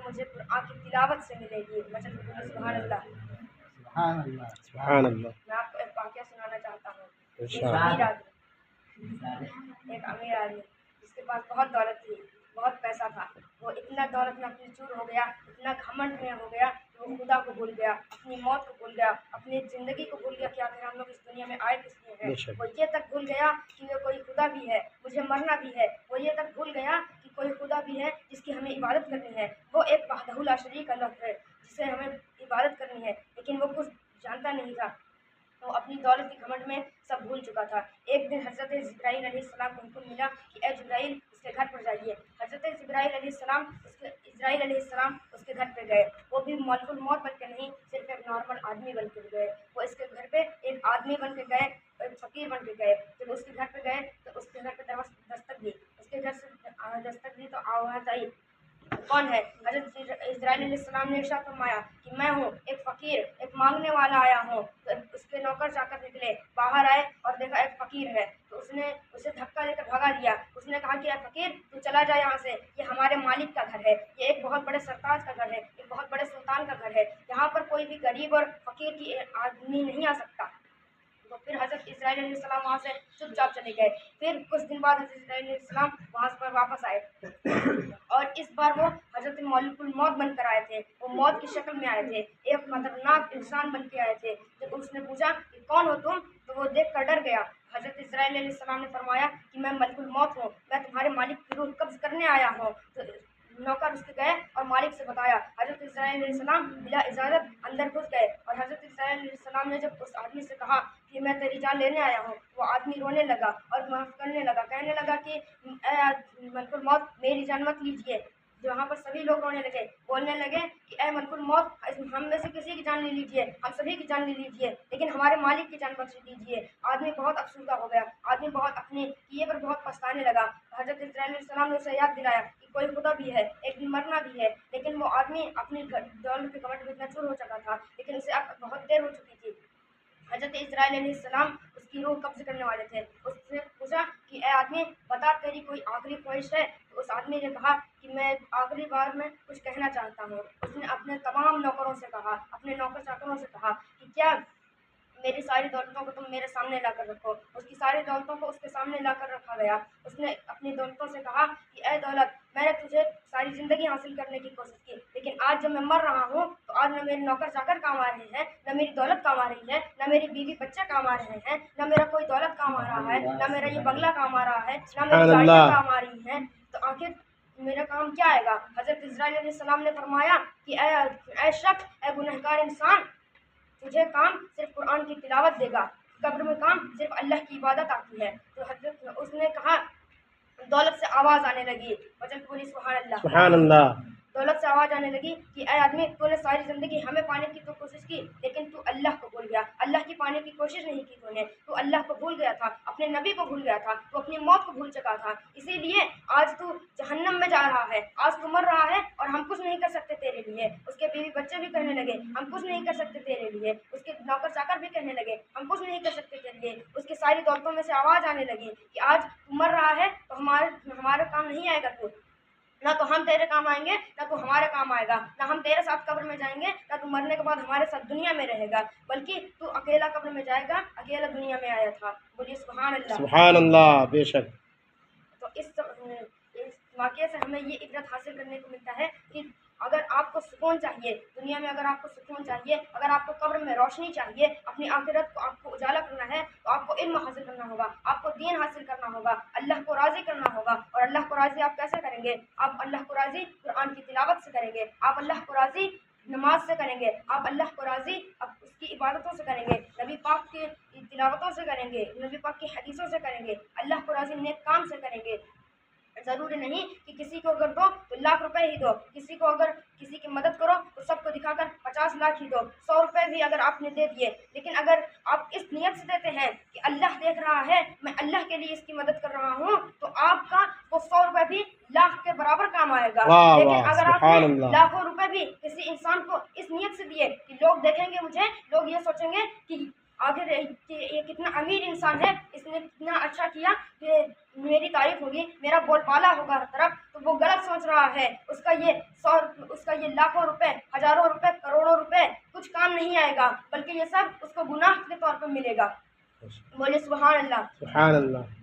مجھے قرآن کی تلاوت سے ملے گی۔ سبحان اللہ۔ سبحان اللہ سبحان اللہ۔ میں آپ کو ایک واقعہ سنانا چاہتا ہوں۔ ارشاد۔ ایک امیر آدمی جس کے پاس بہت دولت تھی، بہت پیسہ تھا، وہ اتنا دولت میں اپنی چور ہو گیا، اتنا گھمنڈ میں ہو گیا کہ وہ خدا کو بھول گیا، اپنی موت کو بھول گیا، اپنی زندگی کو بھول گیا کہ آخر ہم لوگ اس دنیا میں آئے کس لیے ہیں۔ وہ یہ تک بھول گیا کہ وہ کوئی خدا بھی ہے، مجھے مرنا بھی ہے۔ وہ یہ تک بھول گیا کہ کوئی خدا بھی ہے جس کی ہمیں عبادت کرنی ہے، وہ ایک وحدہ لا شریک اللہ ہے جسے ہمیں عبادت کرنی ہے، لیکن وہ کچھ جانتا نہیں تھا۔ وہ اپنی دولت کے گھمنڈ میں سب بھول چکا تھا۔ ایک دن حضرت جبرائیل علیہ السلام کو حکم ملا کہ اے جبرائیل اس کے گھر پر جائیے۔ حضرت اسرائیل علیہ السلام اس کے گھر پہ گئے۔ وہ بھی ملک الموت بن کے نہیں، صرف ایک نارمل آدمی بن کے گئے۔ وہ اس کے گھر پہ ایک آدمی بن کے گئے، ایک فقیر بن کے گئے۔ جب اس کے گھر پہ گئے تو اس کے گھر پہ دستک دی، اس کے گھر سے دستک دی تو آواز آئی، کون ہے؟ حضرت اسرائیل علیہ السلام نے ارشاد فرمایا کہ میں ہوں، ایک فقیر، ایک مانگنے والا آیا ہوں۔ تو اس کے نوکر چاکر نکلے، باہر آئے اور دیکھا ایک فقیر ہے، تو اس نے اسے دھکا دے کر بھگا دیا۔ اس نے کہا کہ اے فقیر تو چلا جا یہاں سے، یہ ہمارے مالک کا گھر ہے، یہ ایک بہت بڑے سرتاج کا گھر ہے، ایک بہت بڑے سلطان کا گھر ہے، یہاں پر کوئی بھی غریب اور فقیر کی آدمی نہیں آ سکتا۔ تو پھر حضرت اسرائیل علیہ السلام وہاں سے چپ چاپ چلے گئے۔ پھر کچھ دن بعد حضرت اسرائیل علیہ السلام وہاں پر واپس آئے، اور اس بار وہ حضرت ملک الموت بن کر آئے تھے۔ وہ موت کی شکل میں آئے تھے، ایک خطرناک انسان بن کے آئے تھے۔ جب اس نے پوچھا کہ کون ہو تم، تو وہ دیکھ کر ڈر گیا۔ حضرت اسرائیل علیہ السلام نے فرمایا کہ میں ملک الموت ہوں، میں تمہارے مالک کی روح قبض کرنے آیا ہوں۔ تو نوکر اس کے گئے اور مالک سے بتایا۔ حضرت اسرائیل علیہ السلام بلا اجازت اندر گھس گئے، اور حضرت اسرائیل علیہ السلام نے جب اس آدمی سے کہا کہ میں تیری جان لینے آیا ہوں، وہ آدمی رونے لگا اور معاف کرنے لگا، کہنے لگا کہ اے ملک الموت میری جان مت لیجیے۔ وہاں پر سبھی لوگ رونے لگے، بولنے لگے کہ اے ملک الموت ہم میں سے کسی کی جان لے لیجیے، ہم سبھی کی جان لے لیجیے، لیکن ہمارے مالک کی جان بخش دیجیے۔ آدمی بہت افسردہ ہو گیا، آدمی بہت اپنے کیے پر بہت پچھتانے لگا۔ حضرت اسرائیل علیہ السلام نے اسے یاد دلایا کہ کوئی خدا بھی ہے، ایک دن مرنا بھی ہے، لیکن وہ آدمی اپنی دولت کے گھمنڈ میں اتنا چور ہو چکا تھا، لیکن اسے اب بہت دیر ہو چکی تھی۔ حضرت اسرائیل علیہ السلام اس کی روح قبض کرنے والے تھے۔ اس سے پوچھا کہ اے آدمی بتا تیری کوئی آخری خواہش ہے؟ تو اس آدمی نے کہا کہ میں آخری بار میں کچھ کہنا چاہتا ہوں۔ اس نے اپنے تمام نوکروں سے کہا، اپنے نوکر چاکروں سے کہا کہ کیا میری ساری دولتوں کو تم میرے سامنے لا کر رکھو۔ اس کی ساری دولتوں کو اس کے سامنے لا کر رکھا گیا۔ اس نے اپنی دولتوں سے کہا کہ اے دولت میں نے تجھے ساری زندگی حاصل کرنے کی کوشش کی، لیکن آج جب میں مر رہا ہوں تو آج نہ میرے نوکر چاکر کام آ رہے ہیں، نہ میری دولت کام آ رہی ہے، نہ میری بیوی بچے کام آ رہے ہیں، نہ میرا کوئی دولت کام آ رہا ہے، نہ میرا یہ بنگلہ کام آ رہا ہے، نہ میری گاڑیاں کام آ رہی ہیں، تو آخر میرا کام کیا آئے گا؟ حضرت اسرائیل علیہ السلام نے فرمایا کہ اے شخص، اے گنہگار انسان، تجھے کام صرف قرآن کی تلاوت دے گا، قبر میں کام صرف اللہ کی عبادت آتی ہے۔ تو حضرت اس نے کہا، دولت سے آواز آنے لگی، وجل بولی سبحان اللہ، سبحان اللہ۔ دولت سے آواز آنے لگی کہ اے آدمی تو نے ساری زندگی ہمیں پانے کی تو کوشش کی، لیکن تو اللہ کو بھول گیا، اللہ کی پانے کی کوشش نہیں کی تو نے، تو اللہ کو بھول گیا تھا، اپنے نبی کو بھول گیا تھا، تو اپنی موت کو بھول چکا تھا، اسی لیے آج تو جہنم میں جا رہا ہے، آج تو مر رہا ہے اور ہم کچھ نہیں کر سکتے تیرے لیے۔ اس کے بیوی بچے بھی کہنے لگے ہم کچھ نہیں کر سکتے تیرے لیے، اس کے نوکر چاکر بھی کہنے لگے ہم کچھ نہیں کر سکتے تیرے لیے۔ اس کی ساری دولتوں میں سے آواز آنے لگی کہ آج تو مر رہا ہے تو ہمارے کام نہیں آئے گا، تو نہ تو ہم تیرے کام آئیں گے، نہ تو ہمارے کام آئے گا، نہ ہم تیرے ساتھ قبر میں جائیں گے، نہ تو مرنے کے بعد ہمارے ساتھ دنیا میں رہے گا، بلکہ تو اکیلا قبر میں جائے گا، اکیلا دنیا میں آیا تھا۔ بولیے سبحان اللہ۔ سبحان اللہ، بے شک۔ تو اس واقعے سے ہمیں یہ عبرت حاصل کرنے کو ملتا ہے کہ اگر آپ کو سکون چاہیے دنیا میں، اگر آپ کو سکون چاہیے، اگر آپ کو قبر میں روشنی چاہیے، اپنی آخرت کو آپ کو اجالا کرنا ہے، تو آپ کو علم حاصل کرنا ہوگا، آپ کو دین حاصل کرنا ہوگا، اللہ کو راضی کرنا ہوگا۔ اور اللہ کو راضی آپ کیسے کریں گے؟ آپ اللہ کو راضی قرآن کی تلاوت سے کریں گے، آپ اللہ کو راضی نماز سے کریں گے، آپ اللہ کو راضی اس کی عبادتوں سے کریں گے، نبی پاک کی تلاوتوں سے کریں گے، نبی پاک کی حدیثوں سے کریں گے، اللہ کو راضی نیک کام سے کریں گے۔ ضروری نہیں کہ کسی کو اگر دو تو لاکھ روپے ہی دو، کسی کو اگر کسی کی مدد کرو تو سب کو دکھا کر 50 لاکھ ہی دو، 100 روپے بھی اگر آپ نے دے دیے، لیکن اگر آپ اس نیت سے دیتے ہیں کہ اللہ دیکھ رہا ہے، میں اللہ کے لیے اس کی مدد کر رہا ہوں، تو آپ کا وہ 100 روپے بھی لاکھ کے برابر کام آئے گا۔ لیکن اگر آپ نے لاکھوں روپے بھی کسی انسان کو اس نیت سے دیے کہ لوگ دیکھیں گے مجھے، لوگ یہ سوچیں گے کہ آخر یہ کتنا امیر انسان ہے، اس نے کتنا اچھا کیا کہ میری تعریف ہوگی، میرا بول بالا ہوگا ہر طرف، تو وہ غلط سوچ رہا ہے. اس کا یہ لاکھوں روپے، ہزاروں روپے، کروڑوں روپے کچھ کام نہیں آئے گا، بلکہ یہ سب اس کو گناہ کے طور پر ملے گا. بولے سبحان اللہ. سبحان اللہ.